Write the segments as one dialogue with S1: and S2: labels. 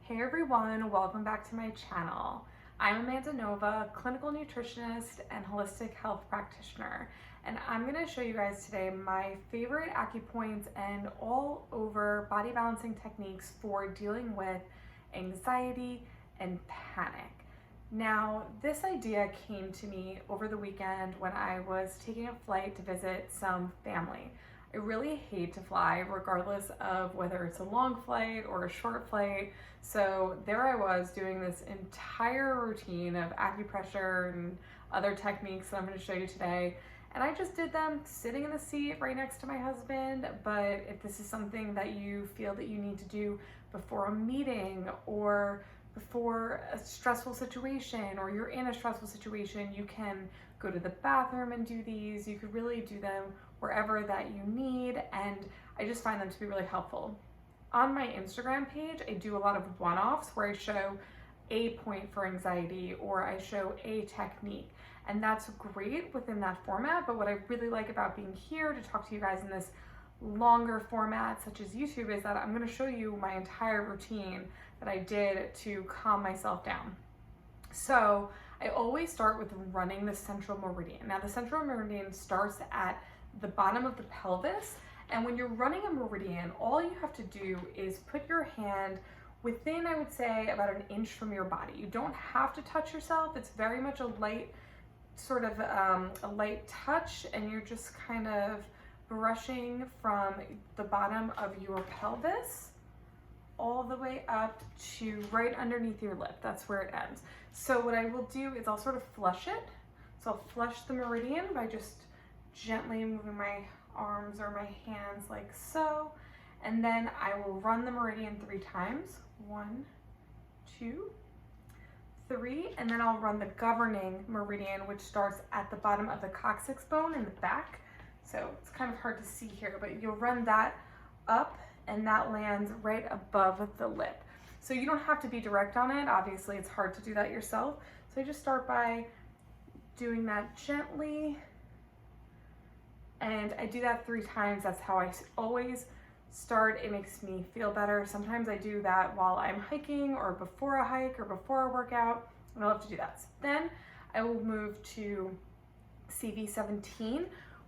S1: Hey everyone, welcome back to my channel. I'm Amanda Nova, clinical nutritionist and holistic health practitioner, and I'm going to show you guys today my favorite acupoints and all over body balancing techniques for dealing with anxiety and panic. Now, this idea came to me over the weekend when I was taking a flight to visit some family. I really hate to fly regardless of whether it's a long flight or a short flight. So there I was doing this entire routine of acupressure and other techniques that I'm going to show you today. And I just did them sitting in the seat right next to my husband. But if this is something that you feel that you need to do before a meeting or before a stressful situation, or you're in a stressful situation, you can go to the bathroom and do these. You could really do them wherever that you need, and I just find them to be really helpful. On my Instagram page, I do a lot of one-offs where I show a point for anxiety or I show a technique, and that's great within that format. But what I really like about being here to talk to you guys in this longer format such as YouTube is that I'm going to show you my entire routine that I did to calm myself down. So I always start with running the central meridian. Now the central meridian starts at the bottom of the pelvis, and when you're running a meridian, all you have to do is put your hand within, I would say, about an inch from your body. You don't have to touch yourself. It's very much a light sort of a light touch, and you're just kind of brushing from the bottom of your pelvis all the way up to right underneath your lip. That's where it ends. So what I will do is I'll sort of flush it. So I'll flush the meridian by just gently moving my arms or my hands like so. And then I will run the meridian 3 times. 1, 2, 3. And then I'll run the governing meridian, which starts at the bottom of the coccyx bone in the back. So it's kind of hard to see here, but you'll run that up, and that lands right above the lip. So you don't have to be direct on it. Obviously, it's hard to do that yourself. So I just start by doing that gently, and I do that 3 times. That's how I always start. It makes me feel better. Sometimes I do that while I'm hiking or before a hike or before a workout, and I love to do that. So then I will move to CV17,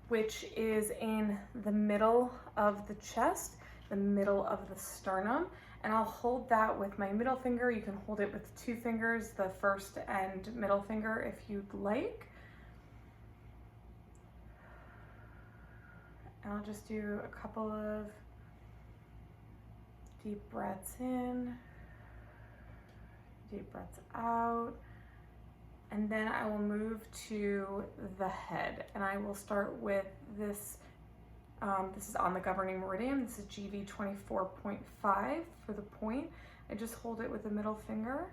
S1: which is in the middle of the chest, the middle of the sternum, and I'll hold that with my middle finger. You can hold it with 2 fingers, the first and middle finger if you'd like. And I'll just do a couple of deep breaths in, deep breaths out. And then I will move to the head, and I will start with this. This is on the governing meridian. This is GV 24.5 for the point. I just hold it with the middle finger,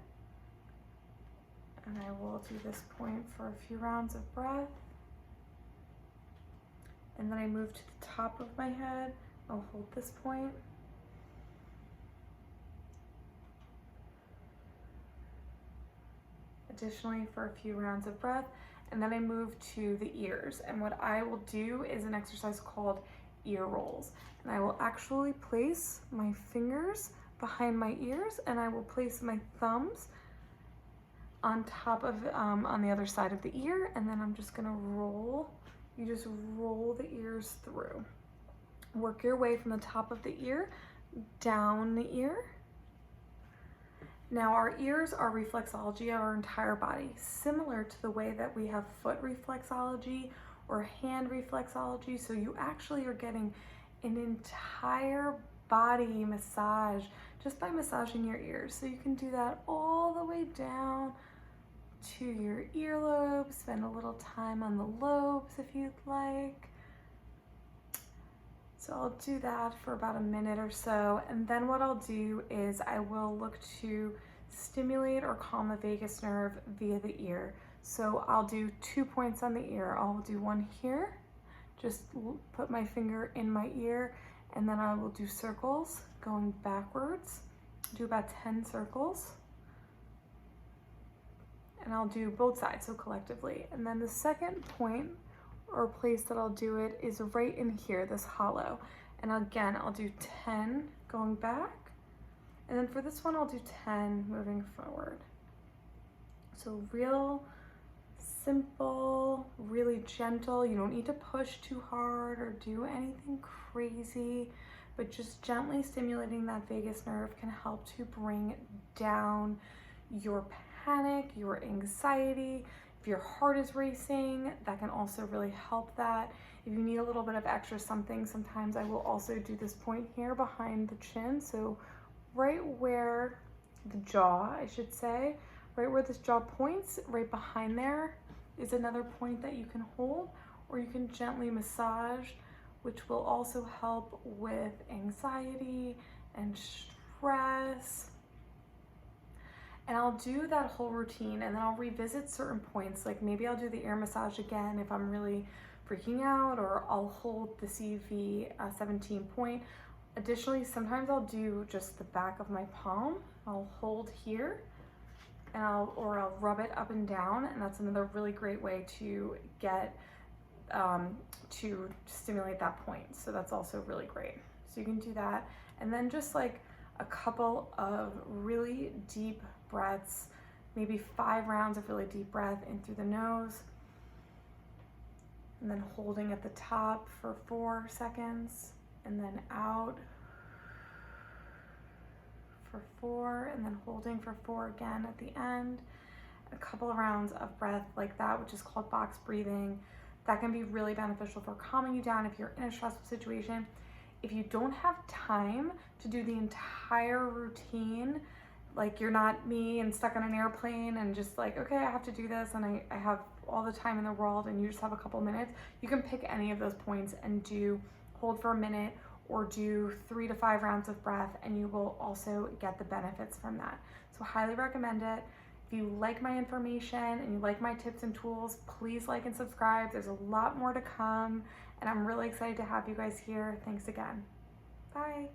S1: and I will do this point for a few rounds of breath. And then I move to the top of my head. I'll hold this point. Additionally, for a few rounds of breath, and then I move to the ears. And what I will do is an exercise called ear rolls. And I will actually place my fingers behind my ears, and I will place my thumbs on top of, on the other side of the ear, and then I'm just gonna roll. You just roll the ears through. Work your way from the top of the ear down the ear. Now our ears are reflexology of our entire body, similar to the way that we have foot reflexology or hand reflexology. So you actually are getting an entire body massage just by massaging your ears. So you can do that all the way down to your earlobes. Spend a little time on the lobes if you'd like. So I'll do that for about a minute or so, and then what I'll do is I will look to stimulate or calm the vagus nerve via the ear. So I'll do 2 points on the ear. I'll do one here, just put my finger in my ear, and then I will do circles going backwards, do about 10 circles, and I'll do both sides, so collectively. And then the second point or place that I'll do it is right in here, this hollow. And again, I'll do 10 going back, And then for this one, I'll do 10 moving forward. So real simple, really gentle. You don't need to push too hard or do anything crazy, but just gently stimulating that vagus nerve can help to bring down your panic, your anxiety. If your heart is racing, that can also really help that. If you need a little bit of extra something, sometimes I will also do this point here behind the chin. So right where the jaw, I should say, right where this jaw points, right behind there is another point that you can hold, or you can gently massage, which will also help with anxiety and stress. And I'll do that whole routine, and then I'll revisit certain points. Like maybe I'll do the ear massage again if I'm really freaking out, or I'll hold the CV17 point. Additionally, sometimes I'll do just the back of my palm. I'll hold here, and I'll rub it up and down, and that's another really great way to get to stimulate that point. So that's also really great. So you can do that, and then just like a couple of really deep breaths, maybe 5 rounds of really deep breath in through the nose, and then holding at the top for 4 seconds, and then out for 4, and then holding for 4 again at the end. A couple of rounds of breath like that, which is called box breathing. That can be really beneficial for calming you down if you're in a stressful situation. If you don't have time to do the entire routine, like you're not me and stuck on an airplane and just like, okay, I have to do this and I have all the time in the world, and you just have a couple minutes, you can pick any of those points and hold for a minute or do 3 to 5 rounds of breath, and you will also get the benefits from that. So highly recommend it. If you like my information and you like my tips and tools, please like and subscribe. There's a lot more to come, and I'm really excited to have you guys here. Thanks again. Bye.